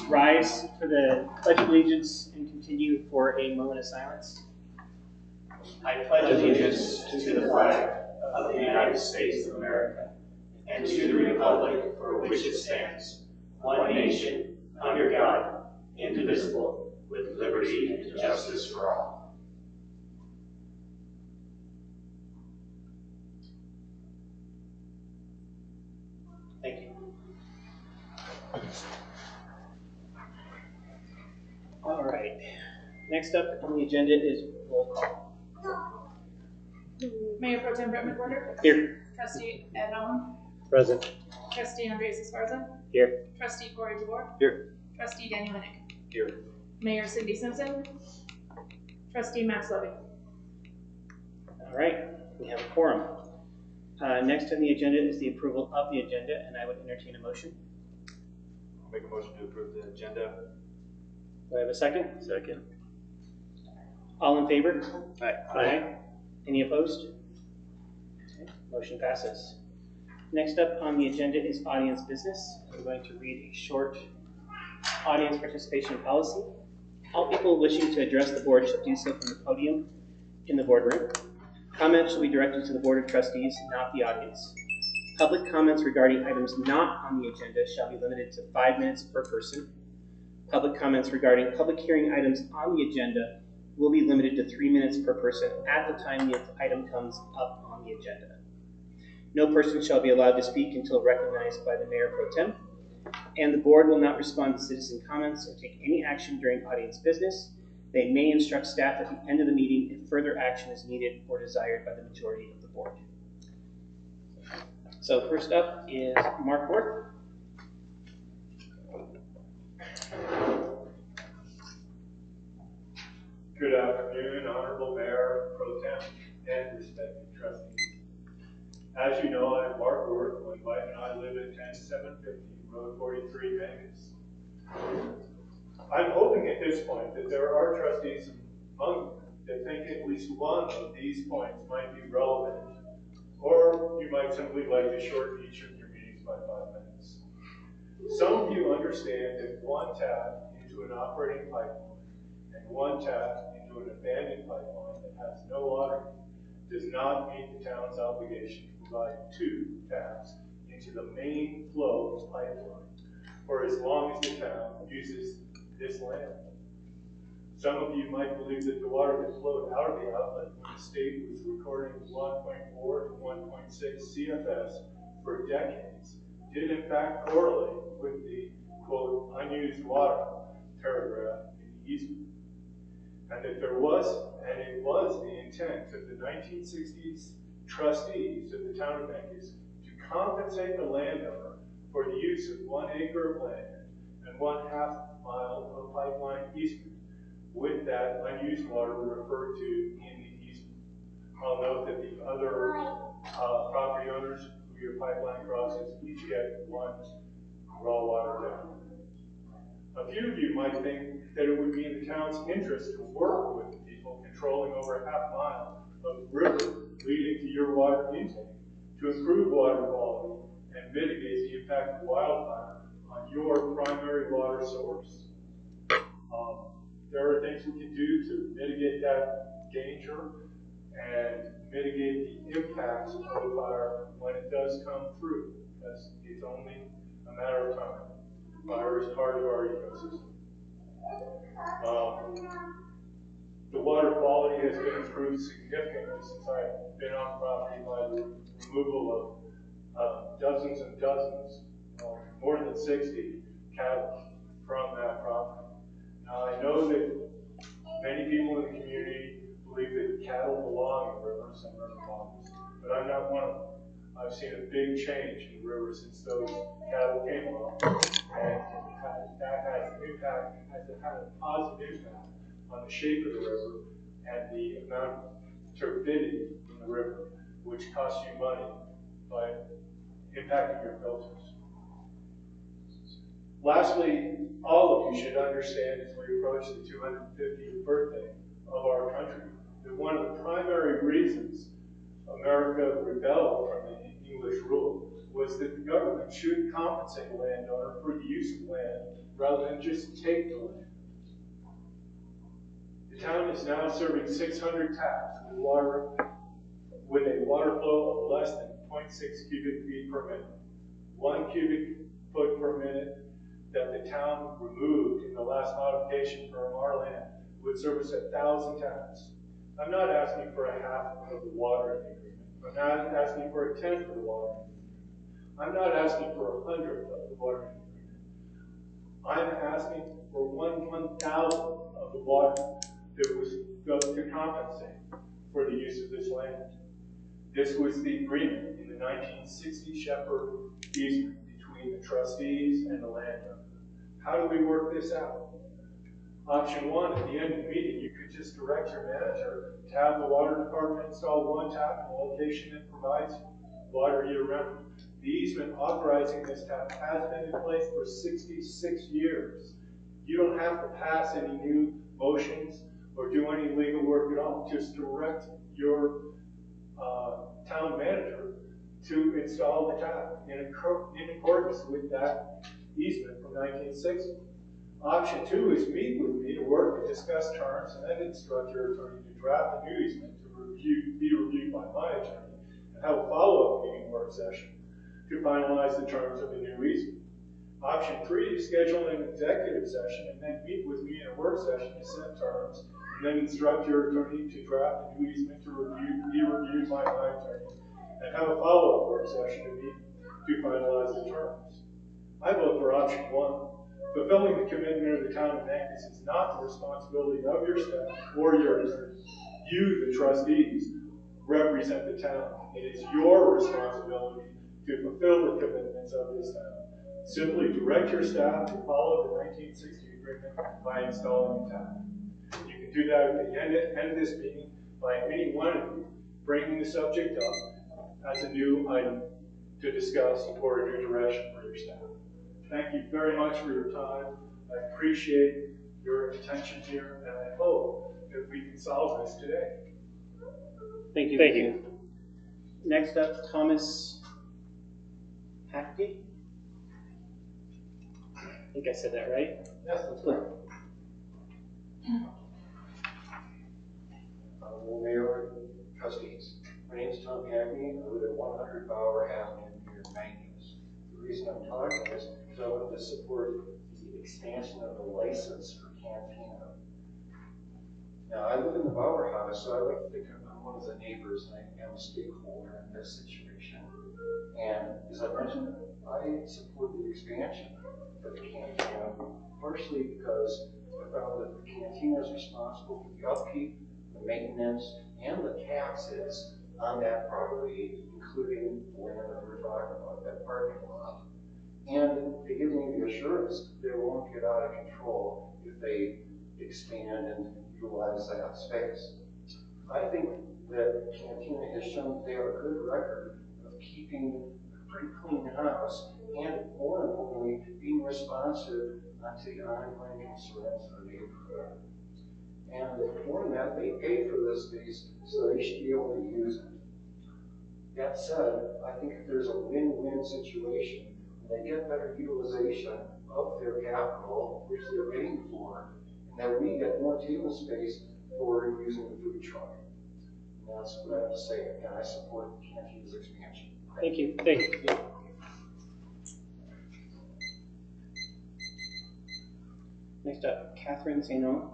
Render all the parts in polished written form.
rise for the Pledge of Allegiance and continue for a moment of silence. I pledge allegiance to the flag of the United States of America and to the republic for which it stands, one nation, under God, indivisible, with liberty and justice for all. Thank you. All right. Next up on the agenda is roll call. Mayor Pro Tem Brett McWhorter. Here. Trustee Ed Allen. Present. Trustee Andres Esparza. Here. Trustee Corey Jabor. Here. Trustee Daniel Minnick. Here. Mayor Cindy Simpson. Trustee Max Levy. All right. We have a quorum. Next on the agenda is the approval of the agenda, and I would entertain a motion. I'll make a motion to approve the agenda. Do I have a second? Second. All in favor? Aye. Aye. Any opposed? Okay. Motion passes. Next up on the agenda is audience business. I'm going to read a short audience participation policy. All people wishing to address the board shall do so from the podium in the boardroom. Comments shall be directed to the Board of Trustees, not the audience. Public comments regarding items not on the agenda shall be limited to 5 minutes per person. Public comments regarding public hearing items on the agenda will be limited to 3 minutes per person at the time the item comes up on the agenda. No person shall be allowed to speak until recognized by the Mayor Pro Tem, and the board will not respond to citizen comments or take any action during audience business. They may instruct staff at the end of the meeting if further action is needed or desired by the majority of the board. So first up is Mark Worth. Good afternoon, Honorable Mayor, Pro Tem, and respected trustees. As you know, I am Mark Worth. My wife and I live at 10750 Road 43, Vegas. I'm hoping at this point that there are trustees among you that think at least one of these points might be relevant, or you might simply like to shorten each of your meetings by 5 minutes. Some of you understand that one tap into an operating pipeline and one tap into an abandoned pipeline that has no water does not meet the town's obligation to provide 2 taps into the main flow pipeline for as long as the town uses this land. Some of you might believe that the water that flowed out of the outlet when the state was recording 1.4 to 1.6 CFS for decades did in fact correlate with the, quote, unused water paragraph in the easement. And that it was the intent of the 1960s trustees of the town of Vegas to compensate the landowner for the use of 1 acre of land and 1/2 mile of pipeline easement, with that unused water referred to in the easement. I'll note that the other property owners who your pipeline crosses each get 1 raw water down. A few of you might think that it would be in the town's interest to work with the people controlling over 1/2 mile of river leading to your water intake to improve water quality and mitigate the impact of wildfire on your primary water source. There are things we can do to mitigate that danger and mitigate the impacts of the fire when it does come through, because it's only a matter of time. Fire is part of our ecosystem. The water quality has been improved significantly since I've been on property by the removal of dozens and dozens, more than 60 cattle from that property. Now, I know that many people in the community believe that cattle belong in rivers and river bottoms, but I'm not one of them. I've seen a big change in the river since those cattle came along, and that has had a positive impact on the shape of the river and the amount of turbidity in the river, which costs you money by impacting your filters. Lastly, all of you should understand as we approach the 250th birthday of our country that one of the primary reasons America rebelled from the English rule, was that the government should compensate the landowner for the use of land rather than just take the land. The town is now serving 600 taps with water with a water flow of less than 0.6 cubic feet per minute. 1 cubic foot per minute that the town removed in the last modification from our land would service 1,000 taps. I'm not asking for a half of the water in the agreement. I'm not asking for a tenth of the water in the agreement. I'm not asking for 100th of the water in the agreement. I'm asking for 1/1,000th of the water that was going to compensate for the use of this land. This was the agreement in the 1960 Shepherd easement between the trustees and the landowner. How do we work this out? Option one, at the end of the meeting, you could just direct your manager to have the water department install one tap in a location that provides water year-round. The easement authorizing this tap has been in place for 66 years. You don't have to pass any new motions or do any legal work at all. Just direct your town manager to install the tap in accordance with that easement from 1960. Option two is meet with me to work and discuss terms and then instruct your attorney to draft a new easement to be reviewed by my attorney and have a follow-up meeting work session to finalize the terms of the new easement. Option three is schedule an executive session and then meet with me in a work session to set terms and then instruct your attorney to draft a new easement to be reviewed by my attorney and have a follow-up work session to finalize the terms. I vote for option one. Fulfilling the commitment of the town of Memphis is not the responsibility of your staff or your attorney. You, the trustees, represent the town. It is your responsibility to fulfill the commitments of this town. Simply direct your staff to follow the 1960 agreement by installing the tap. You can do that at the end of this meeting by any one of you bringing the subject up as a new item to discuss or a new direction for your staff. Thank you very much for your time. I appreciate your attention here, and I hope that we can solve this today. Thank you. Thank you. Next up, Thomas Hackney. I think I said that right. Yes, that's good. Mayor, trustees. My name is Tom Hackney. I live at 100 Bower Avenue here in Magnus. The reason I'm talking is because I wanted to support the expansion of the license for Cantina. Now, I live in the Bower House, so I like to think I'm one of the neighbors, and I am a stakeholder in this situation. And as I mentioned, I support the expansion of the Cantina, partially because I found that the Cantina is responsible for the upkeep, the maintenance, and the taxes on that property, including the land that we're talking about, that parking lot. And they give me the assurance that they won't get out of control if they expand and utilize that space. I think that Cantina has shown that they have a good record of keeping a pretty clean house and, more importantly, being responsive to the ongoing concerns of the neighborhood. And more than that, they pay for this space, so they should be able to use it. That said, I think if there's a win-win situation, they get better utilization of their capital, which they're paying for, and that we get more table space for using the food truck. And that's what I have to say. Again, I support Cantina's expansion. Thank you. Thank you. Next up, Catherine Saint-On.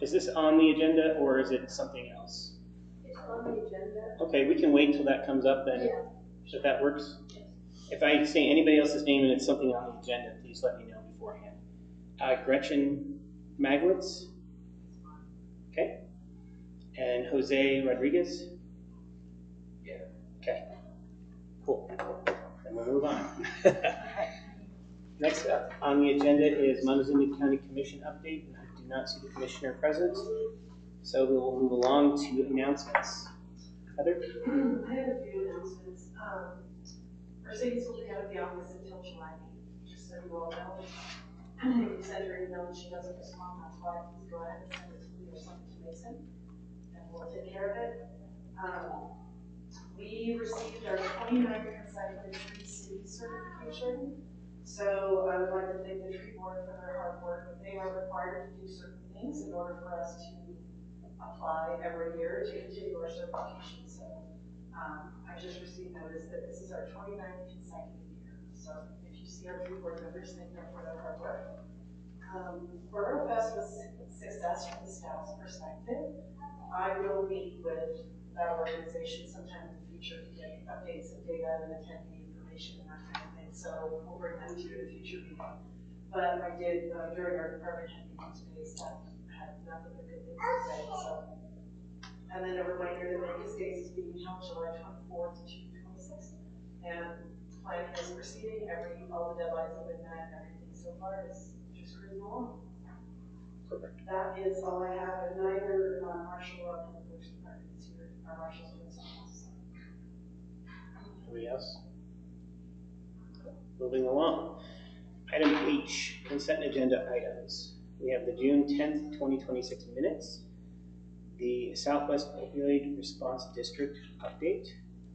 Is this on the agenda or is it something else? It's on the agenda. Okay, we can wait till that comes up then, Yeah. if that works. Yes. If I say anybody else's name and it's something on the agenda, please let me know beforehand. Gretchen Maglitz. Okay. And Jose Rodriguez. Yeah. Okay. Cool. Then we'll move on. Next up on the agenda is Montezuma County Commission update. I do not see the commissioner present, so we will move along to announcements. Heather? I have a few announcements. Mercedes will be out of the office until July 8th, just so you all know. If you send her email and she doesn't respond, that's why. Please go ahead and send it to me or send it to Mason. And we'll take care of it. We received our 29th consecutive Tree City certification. So I would like to thank the tree board for their hard work. They are required to do certain things in order for us to apply every year to continue our certification. So I just received notice that this is our 29th consecutive year. So if you see our tree board members, thank them for their hard work. Borough Fest was a success from the staff's perspective. I will meet with that organization sometime in the future to get updates of data and attendee information and that kind of thing. So we'll bring that to you in a future meeting. But I did, during our department head meeting today, staff had nothing but good things to say. So, and then a reminder that Vegas Days is being held July 24th to 26th. And planning is proceeding. All the deadlines have been met. Everything so far is just cruising along. Perfect. That is all I have, and neither Marshall or Public Works Department is here. Our Marshall's doing something else. Anybody else? Moving along. Item H, consent agenda items. We have the June 10th, 2026 minutes, the Southwest Opioid Response District update,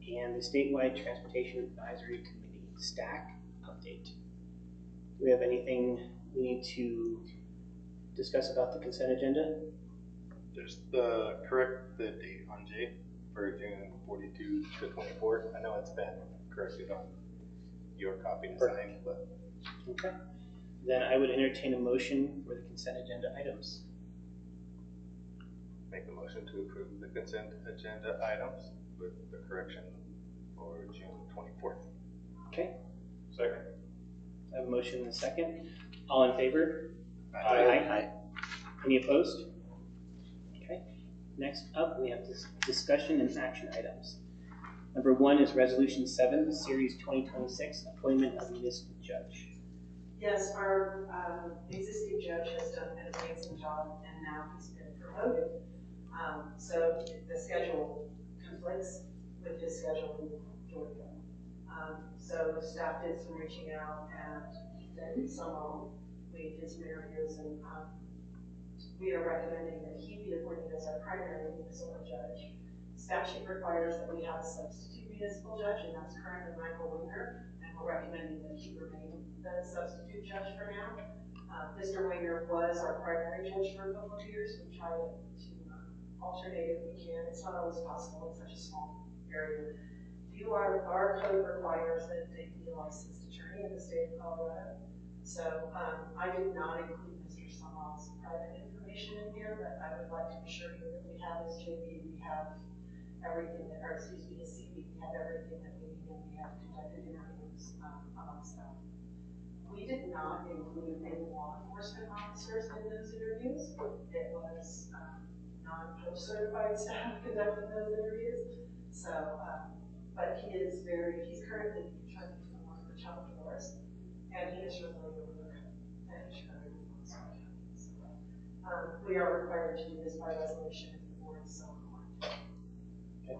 and the Statewide Transportation Advisory Committee STAC update. Do we have anything we need to discuss about the consent agenda? Just correct the date on J for June 42 to 24. I know it's been corrected on your copy to sign, but okay. Then I would entertain a motion for the consent agenda items. make a motion to approve the consent agenda items with the correction for June 24th. Okay. Second. I have a motion and a second. All in favor? Aye. Any opposed? Okay. Next up, we have this discussion and action items. Number 1 is Resolution 7, Series 2026, Appointment of Municipal Judge. Yes, our existing judge has done an amazing job, and now he's been promoted. So the schedule conflicts with his schedule in Georgia. So staff did some reaching out, and we did some interviews, and we are recommending that he be appointed as our primary municipal judge. Statute requires that we have a substitute municipal judge, and that's currently Michael Winger, and we're recommending that he remain the substitute judge for now. Mr. Winger was our primary judge for a couple of years. We try to alternate if we can. It's not always possible in such a small area. Our code requires that they be a licensed attorney in the state of Colorado. So I did not include Mr. Summerall's private information in here, but I would like to assure you that we have his JD, we have everything that, or excuse me, his CV, we have everything that we need, and we have conducted interviews amongst them. We did not include any law enforcement officers in those interviews. It was non-post-certified staff conducting those interviews. So, but he's currently trying to work for child divorce, and he is familiar with the code, and he's familiar with what's going on. So, we are required to do this by resolution if the board is so inclined. Okay.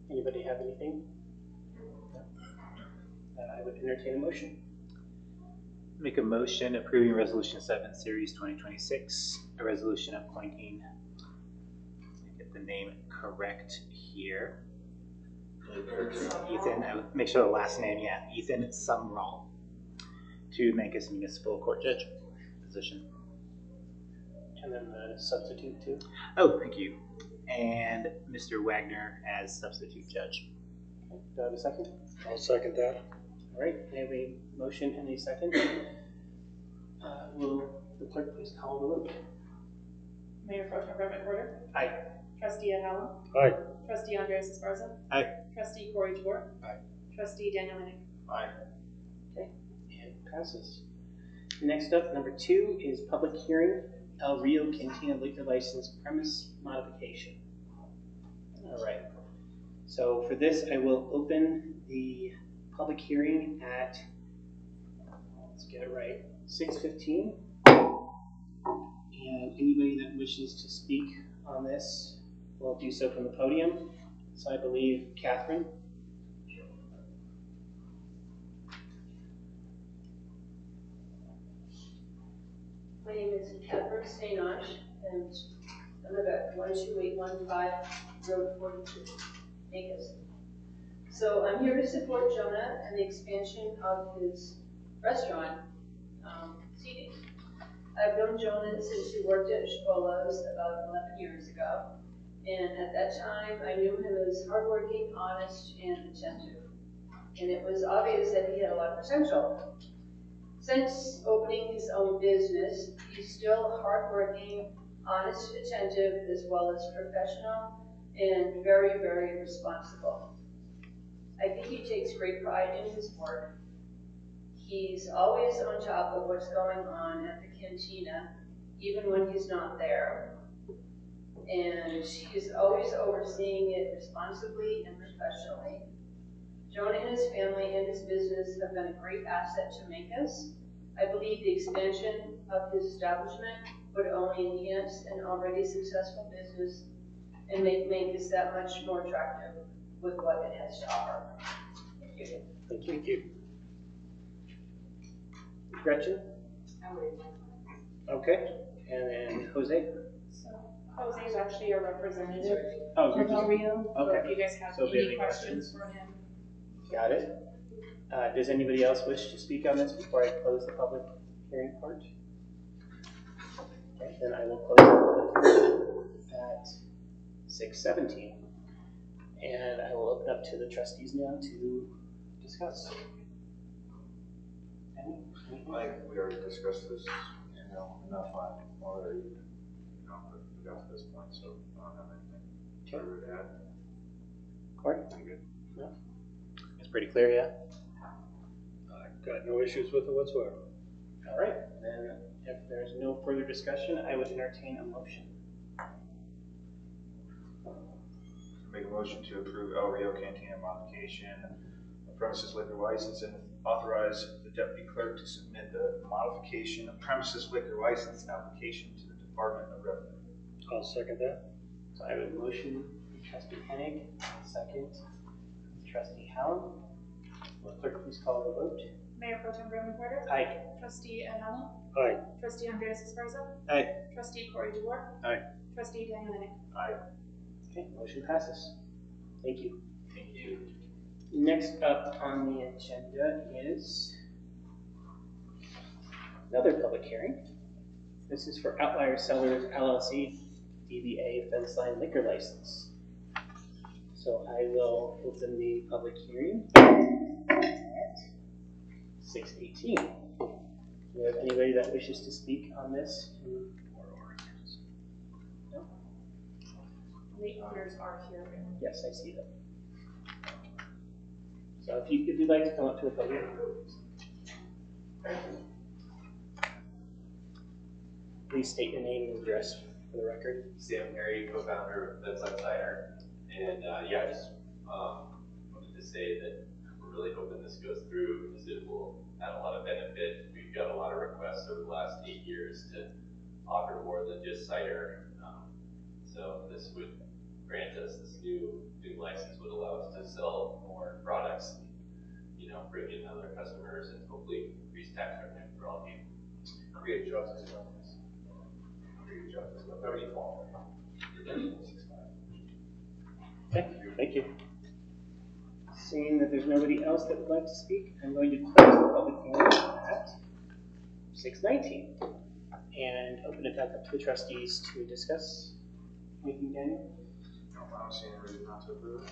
Anybody have anything? No. I would entertain a motion. Make a motion approving Resolution 7, Series 2026, a resolution appointing, get the name correct here, Ethan, I would make sure the last name, Ethan Sumrall, to make us municipal court judge position. And then the substitute too. Oh, thank you. And Mr. Wagner as substitute judge. Okay. Do I have a second? I'll second that. All right, I have a motion and a second. Will the clerk please call the vote? Mayor Pro Tem Brett McWhorter. Aye. Trustee Hallam. Aye. Trustee Andres Esparza. Aye. Trustee Corey Jabor. Aye. Trustee Daniel Minnick. Aye. Okay, and passes. Next up, number 2 is public hearing, El Rio Cantina liquor license premise modification. All right, so for this, I will open the public hearing at, let's get it right, 6:15. And anybody that wishes to speak on this will do so from the podium. So I believe Catherine. My name is Catherine St. Ange, and I live at 12815 Road 42, Vegas. So I'm here to support Jonah and the expansion of his restaurant, seating. I've known Jonah since he worked at Chipola's about 11 years ago. And at that time, I knew him as hardworking, honest, and attentive. And it was obvious that he had a lot of potential. Since opening his own business, he's still hardworking, honest, attentive, as well as professional and very, very responsible. I think he takes great pride in his work. He's always on top of what's going on at the cantina, even when he's not there. And he's always overseeing it responsibly and professionally. Jonah and his family and his business have been a great asset to Mancos. I believe the expansion of his establishment would only enhance an already successful business and make Mancos that much more attractive with what it has to offer. Thank you. Thank you. Gretchen? Okay, and then Jose? So Jose is actually a representative Oh, of you're just, Del Rio, so okay. if you guys have So if you have any any questions questions? for him. got it. Does anybody else wish to speak on this before I close the public hearing part? Okay, then I will close the public hearing at 6:17. And I will open up to the trustees now to discuss. I think we already discussed this, enough on already, but we got to this point, so I don't have anything further to add. Corey? I'm good. No? It's pretty clear, yeah? I've got no issues with it whatsoever. All right, then if there's no further discussion, I would entertain a motion. Make a motion to approve El Rio Cantina modification, of premises liquor license, and authorize the deputy clerk to submit the modification of premises liquor license application to the Department of Revenue. I'll second that. So I have a motion from trustee Hennig, and a second trustee Hallam. Will the clerk please call the vote? Mayor Pro Tem Brendan Porter? Aye. Trustee Ed Hamel? Aye. Trustee Andreas Esparza? Aye. Trustee Corey DeWar? Aye. Trustee Daniel Hennig? Aye. Okay, motion passes. Thank you. Thank you. Next up on the agenda is another public hearing. This is for Outlier Sellers LLC, DBA Fence Line Liquor License. So I will open the public hearing at 6:18. Do we have anybody that wishes to speak on this? No? The owners are here. Yes, I see them. So if you'd like to come up to the podium. Please state your name and address for the record. Sam Perry, co-founder of Fence Line Cider, and just wanted to say that we're really hoping this goes through because it will add a lot of benefit. We've got a lot of requests over the last 8 years to offer more than just cider, so this would grant us this new license would allow us to sell more products, and, bring in other customers and hopefully increase tax revenue for all of you. Create jobs as well. Create jobs as well. How many fall? Okay, thank you. Seeing that there's nobody else that would like to speak, I'm going to close the public hearing at 6:19 and open it back up to the trustees to discuss. Anything, Daniel? No, I don't see any reason not to approve.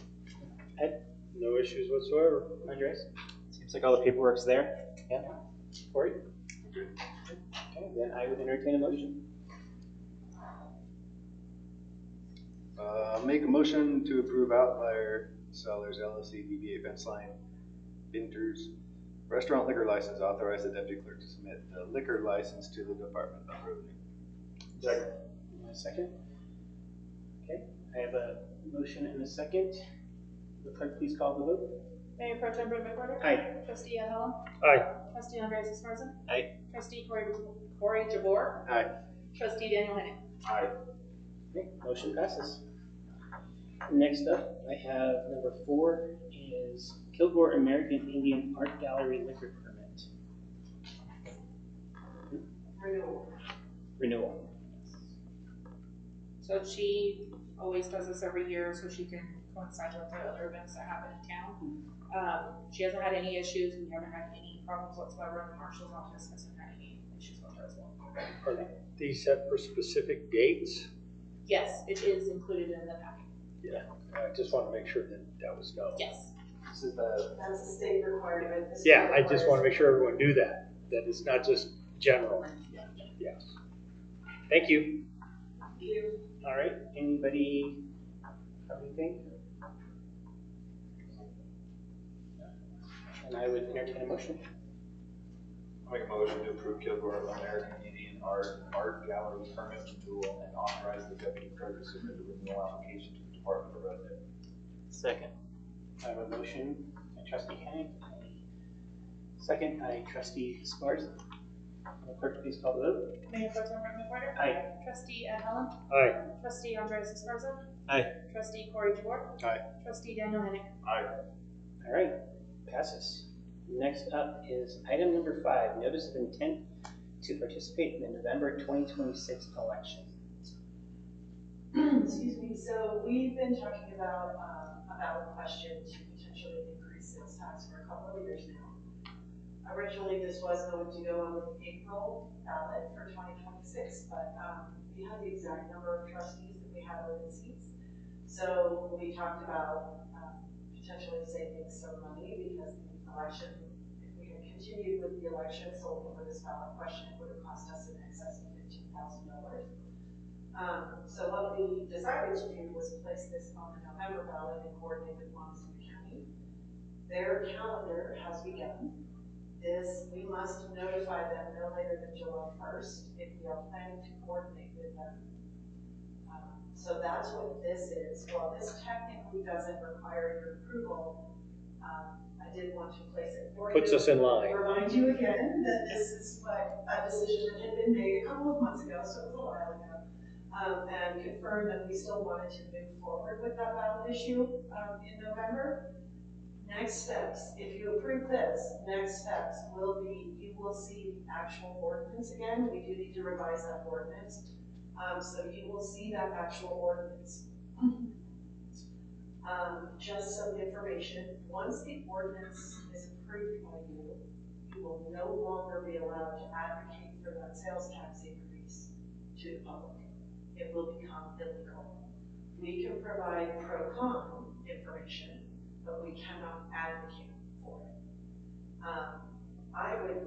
Ed? No issues whatsoever. Andres? Seems like all the paperwork's there. Yeah? Corey? Good. Okay, then I would entertain a motion. Make a motion to approve Outlier Sellers LLC DBA Fence Line Vinters restaurant liquor license. Authorize the deputy clerk to submit the liquor license to the Department of Revenue. Second. A second. Okay, I have a motion and a second. The clerk please call the vote. Mayor Pro Tem Brendan Porter? Aye. Trustee Ed Hamel? Aye. Trustee Andreas Esparza? Aye. Trustee Corey DeWar? Aye. Trustee Daniel Hennig? Aye. Okay, motion passes. Next up, I have number 4 is Kilgore American Indian Art Gallery liquor permit. Renewal. So she always does this every year so she can coincide with the other events that happen in town. She hasn't had any issues. We haven't had any problems whatsoever, and the marshal's office hasn't had any issues with her as well. Are these set for specific dates? Yes, it is included in the packet. Yeah. I just want to make sure that that was known. Yes. This is the, That's a state requirement. The state Yeah, I just want to requires- make sure everyone knew that it's not just general. Yes. Thank you. Thank you. All right, anybody have anything? And I would entertain a motion. I'll make a motion to approve Kilgore American Indian Art Gallery permit renewal and authorize the deputy clerk to submit the renewal application to the Department of Revenue. second. I have a motion by trustee Hennig, second by trustee Sparks. Clerk, please call the vote. Mayor Pro Tem Rick McWhorter? Aye. Trustee Ed Helm? Aye. Trustee Andres Esparza? Aye. Trustee Corey DeBoer? Aye. Trustee Daniel Hennick? Aye. All right, passes. Next up is item number 5, notice of intent to participate in the November 2026 election. Excuse me, so we've been talking about a question to potentially increase sales tax for a couple of years now. Originally, this was going to go on the April ballot for 2026, but we had the exact number of trustees that we had open seats. So we talked about potentially saving some money because the election, if we had continued with the election solely for this ballot question, it would have cost us in excess of $15,000. So what we decided to do was place this on the November ballot and coordinate with Montezuma County. Their calendar has begun. We must notify them no later than July 1st if we are planning to coordinate with them. So that's what this is. While this technically doesn't require your approval, I did want to place it for you. Puts us in line. Remind you again that this is what a decision that had been made a couple of months ago, so it was a while ago, and confirm that we still wanted to move forward with that ballot issue in November. Next steps, if you approve this, next steps will be, you will see the actual ordinance again. We do need to revise that ordinance. So you will see that actual ordinance. Just some information. Once the ordinance is approved by you, you will no longer be allowed to advocate for that sales tax increase to the public. It will become illegal. We can provide pro-con information, but we cannot advocate for it. I would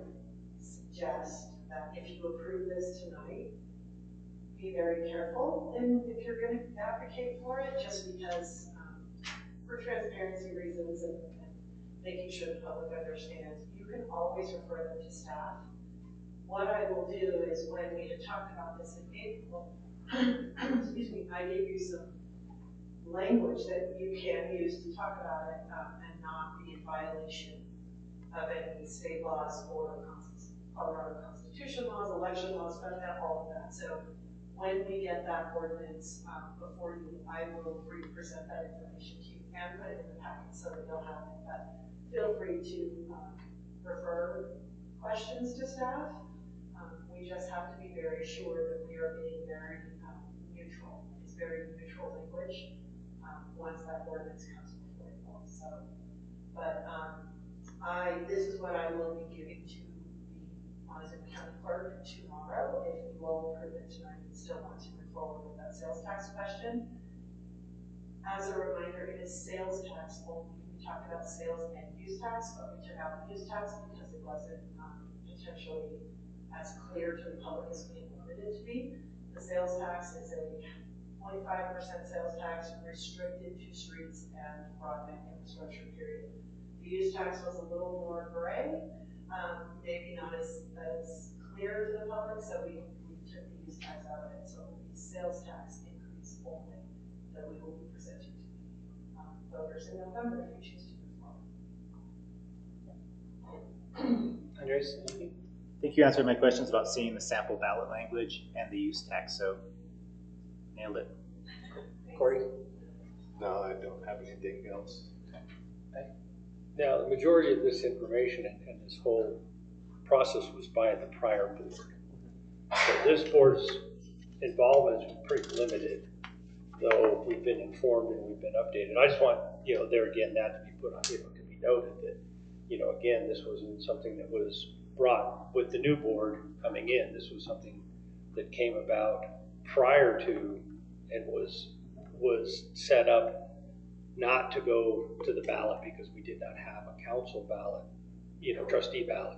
suggest that if you approve this tonight, be very careful if you're going to advocate for it, just because for transparency reasons and making sure the public understands, you can always refer them to staff. What I will do is when we had talked about this in April, excuse me, I gave you some language that you can use to talk about it and not be in violation of any state laws or Colorado Constitution laws, election laws, all of that. So when we get that ordinance before you, I will re-present that information to you and put it in the packet so that you'll have it. But feel free to refer questions to staff. We just have to be very sure that we are being very neutral. It's very neutral language once that ordinance comes before you. So, but this is what I will be giving to the Montezuma County Clerk tomorrow. If you will approve it tonight and still want to move forward with that sales tax question. As a reminder, it is sales tax only. We talked about sales and use tax, but we took out the use tax because it wasn't potentially as clear to the public as we wanted it to be. The sales tax is a 25% sales tax restricted to streets and broadband infrastructure, period. The use tax was a little more gray, maybe not as clear to the public, so we took the use tax out of it. So it will be sales tax increase only that we will be presenting to the voters in November if you choose to move forward. Andres, anything? I think you answered my questions about seeing the sample ballot language and the use tax, so nailed it. Corey? No, I don't have anything else. Now, the majority of this information and this whole process was by the prior board. So this board's involvement is pretty limited. though we've been informed and we've been updated. I just want, there again, that to be put on, to be noted that, again, this wasn't something that was brought with the new board coming in. This was something that came about prior to and was set up not to go to the ballot because we did not have a council ballot, trustee ballot.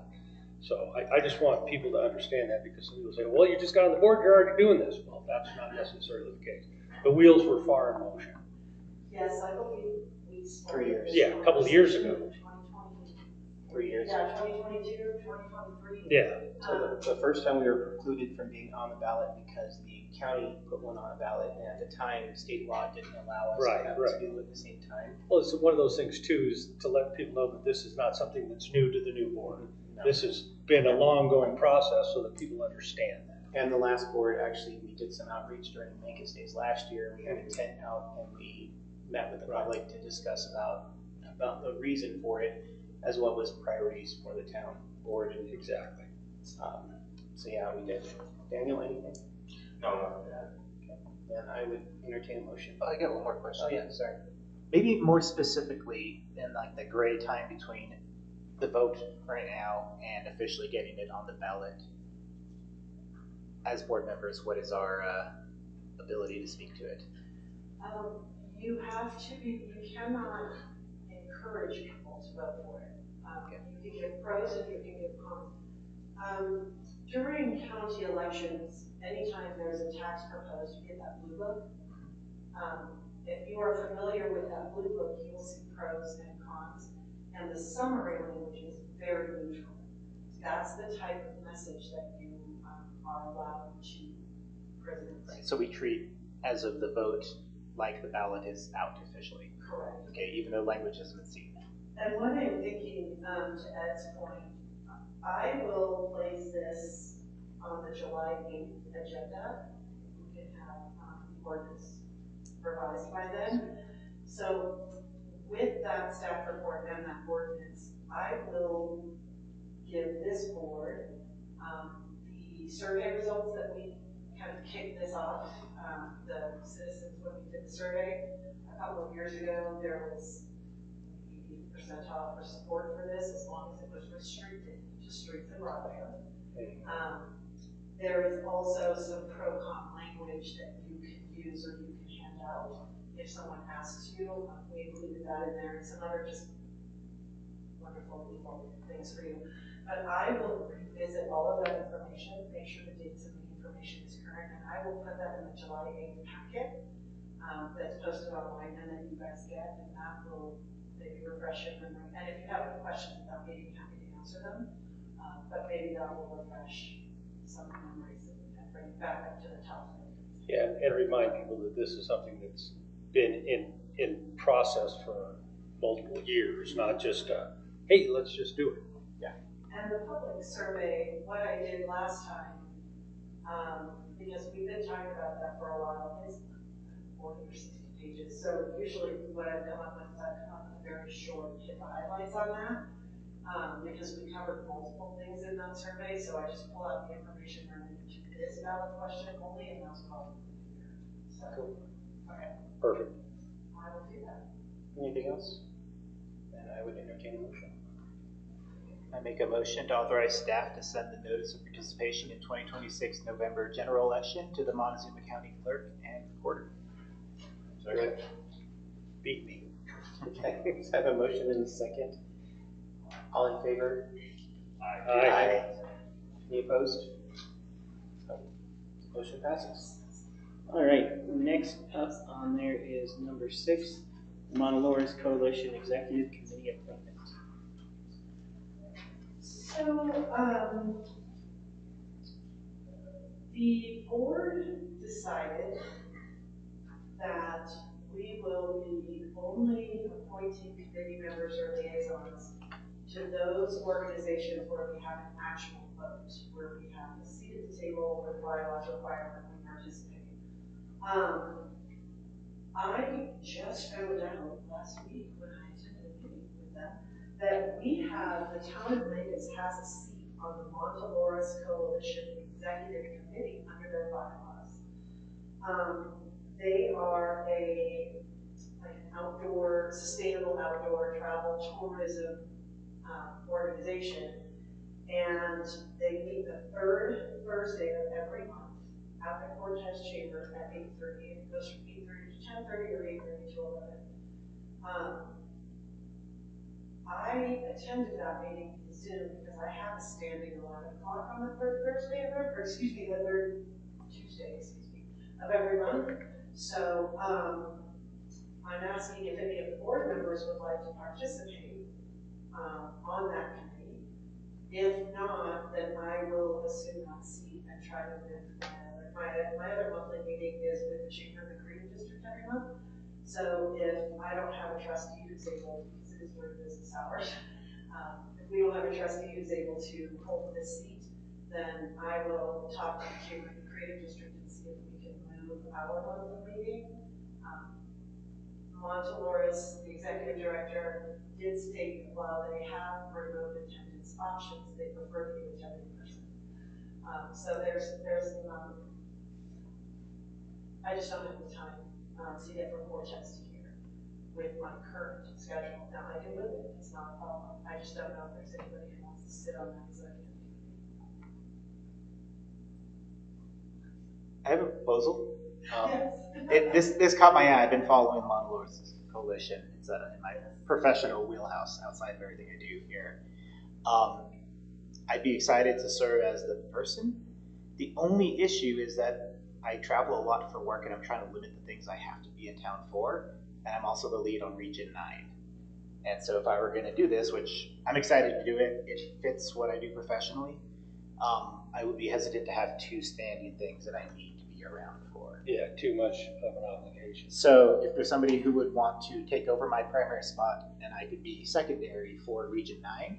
So I just want people to understand that, because some people say, well, you just got on the board, you're already doing this. Well, that's not necessarily the case. The wheels were far in motion. Yes, I believe we started. 3 years. Yeah, a couple of years ago. 2020. 3 years. Yeah, 2022, 2023. Yeah. So the first time we were precluded from being on the ballot because the county put one on a ballot, and at the time, state law didn't allow us to have two at the same time. Well, it's one of those things too, is to let people know that this is not something that's new to the new board. No. This has been a long going process so that people understand that. And the last board, actually, we did some outreach during Mancus Days last year. We had a tent out and we met with the public to discuss about the reason for it, as well as priorities for the town board. And Exactly. so yeah, we did. Daniel, anything? No, not that. Okay. Then I would entertain a motion. I got one more question. Oh yeah, sorry. Maybe more specifically in like the gray time between the vote right now and officially getting it on the ballot. As board members, what is our ability to speak to it? You cannot encourage people to vote for it. You can give pros and you can give cons. During county elections, anytime there's a tax proposed, you get that blue book. If you are familiar with that blue book, you will see pros and cons, and the summary language is very neutral. That's the type of message that you are allowed to present. Right. So we treat, as of the vote, like the ballot is out officially. Correct. Okay, even though language hasn't been seen. And what I'm thinking, to Ed's point, I will place this on the July 8th agenda. We can have the ordinance revised by then. So with that staff report and that ordinance, I will give this board the survey results that we kind of kicked this off. The citizens, when we did the survey a couple of years ago, there was 80% for support for this, as long as it was restricted to streets and broadband. There is also some pro-con language that you can use or you can hand out if someone asks you. We included that in there, and some other just wonderful legal things for you. But I will revisit all of that information, make sure the dates and the information is current, and I will put that in the July 8th packet that's posted online and that you guys get, and that will maybe refresh your memory. And if you have any questions about me, I'm happy to answer them. But maybe that will refresh some memories and bring it back up to the top. Yeah, and remind people that this is something that's been in process for multiple years, not just hey, let's just do it. Yeah. And the public survey, what I did last time, because we've been talking about that for a while, is 40 or 60 pages. So usually what I've come up with is I've come up with a very short hit the highlights on that, because we covered multiple things in that survey. So I just pull out the information related to this ballot question only, and that's what I'll do here. So, cool. Okay. Perfect. I will do that. Anything else? Then I would entertain a motion. I make a motion to authorize staff to send the notice of participation in 2026 November general election to the Montezuma County Clerk and Recorder. Second. Beat me. Okay, so I have a motion and a second. All in favor? Aye. Any opposed? Motion passes. All right, next up on there is number 6, the Montelores Coalition Executive Committee appointment. So, the board decided that we will be only appointing committee members or liaisons to those organizations where we have an actual vote, where we have a seat at the table, where the bylaws require that we participate. I just found out last week when I attended a meeting with them that the town of Vegas has a seat on the Montelores Coalition Executive Committee under their bylaws. They are like an outdoor, sustainable outdoor travel tourism organization. And they meet the third Thursday of every month at the Cortez Chamber at 8:30. And it goes from 8:30 to 10:30 or 8:30 to 11. I attended that meeting in Zoom because I have a standing 11 o'clock on the third Thursday of every, or excuse me, the third Tuesday, of every month. So I'm asking if any of the board members would like to participate on that committee. If not, then I will assume that seat and try to move my other monthly meeting is with the Chamber of the Creative District every month. So if I don't have a trustee who's able, because it is during business hours, if we don't have a trustee who's able to hold this seat, then I will talk to the Chamber of the Creative District and see if we can move our monthly meeting. Montelores, the executive director, did state that while they have remote attendance options, they prefer to be attended in person. So there's I just don't have the time to get from Cortez to here with my current schedule. Now I can move it, it's not a problem. I just don't know if there's anybody who wants to sit on that executive. I have a proposal. Yes. This caught my eye. I've been following Montelores Coalition. It's in my professional wheelhouse outside of everything I do here. I'd be excited to serve as the person. The only issue is that I travel a lot for work and I'm trying to limit the things I have to be in town for. And I'm also the lead on Region 9. And so if I were going to do this, which I'm excited to do it, it fits what I do professionally, I would be hesitant to have two standing things that I need to be around for. Yeah, too much of an obligation. So if there's somebody who would want to take over my primary spot and I could be secondary for Region 9,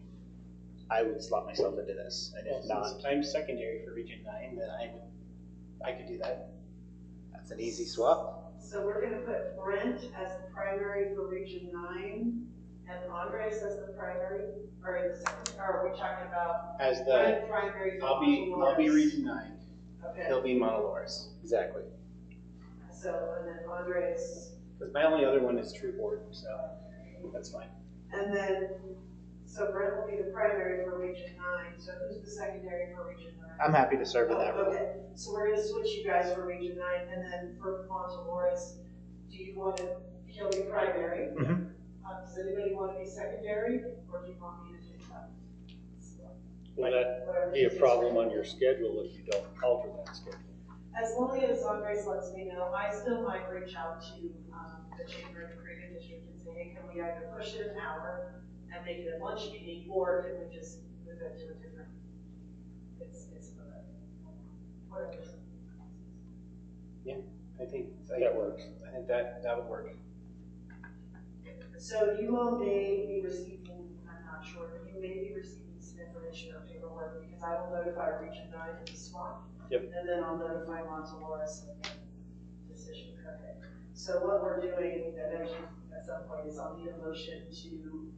I would slot myself into this. And if not, since I'm secondary for Region 9, then I could do that. That's an easy swap. So we're going to put Brent as the primary for Region 9 and Andres as the primary, or in the second, or are we talking about As the Brent primary for I'll be Montelores? Region 9. Okay. He'll be Montelores. Exactly. So, and then Andres. Because my only other one is True Board, so that's fine. And then, so Brent will be the primary for Region 9. So who's the secondary for Region 9? I'm happy to serve in that role. Okay, so we're going to switch you guys for Region 9, and then for Montelores, do you want to, he'll be primary? Mm-hmm. Does anybody want to be secondary, or do you want me to take that? Will that be a problem on your schedule if you don't alter that schedule? As long as Andres lets me know, I still might reach out to the Chamber of the Creative District and say, hey, can we either push it an hour and make it a lunch meeting, or can we just move it to a different, it's whatever. Yeah, I think That works. I think that would work. So you all may be receiving, I'm not sure, but you may be receiving some information or paperwork because I will notify Region 9 of the swap. Yep. And then I'll notify Montelores of the decision. Okay. So what we're doing eventually at some point is I'll need a motion to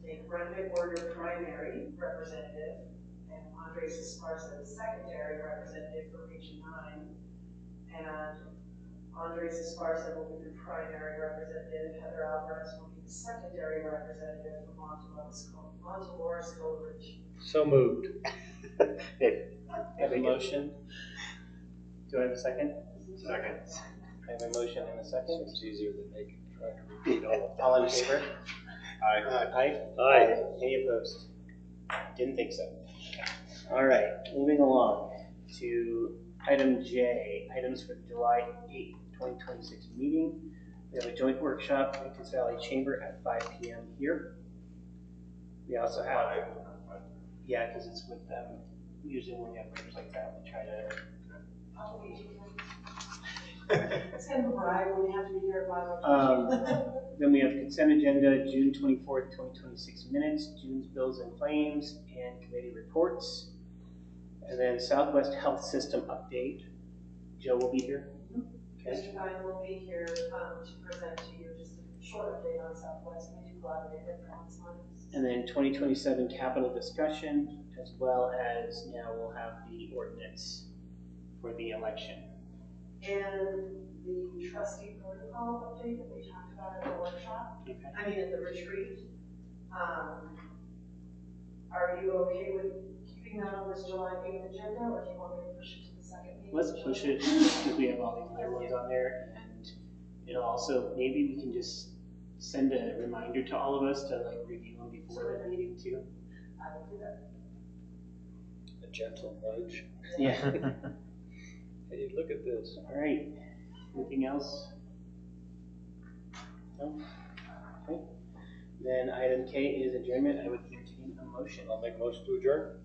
make Brent McWhorter primary representative and Andres Esparza the secondary representative for Region 9. And Andres Esparza will be the primary representative. Heather Alvarez will be the secondary representative for Montelores Coalition. So moved. I have a motion. Do I have a second? Second. I have a motion and a second. It's easier than making try to repeat all of that. All in favor? Aye. Aye. Aye. Any opposed? Didn't think so. All right, moving along to item J, items for the July 8th, 2026 meeting. We have a joint workshop at Kids Valley Chamber at 5 p.m. here. We also have, yeah, because it's with them. Usually when we have groups like that, we try to. It's kind of a bribe when you have to be here at 5 Then we have consent agenda, June 24th, 2026 minutes, June's bills and claims, and committee reports. And then Southwest Health System update. Joe will be here. Mr. Pine will be here to present to you just a short update on Southwest. We do collaborate with Collins Lines. And then 2027 capital discussion, as well as now we'll have the ordinance for the election. and the trustee protocol update that we talked about at the workshop, I mean, at the retreat. Are you okay with keeping that on this July 8th agenda, or do you want me to push it to the second meeting? Let's push it, because we have all these other ones on there, and it'll also, maybe we can just send a reminder to all of us to like review them before the meeting too. I will do that. A gentle nudge. Yeah. Hey, look at this. All right, anything else? No? Okay. Then item K is adjournment. I would entertain a motion. I'll make a motion to adjourn.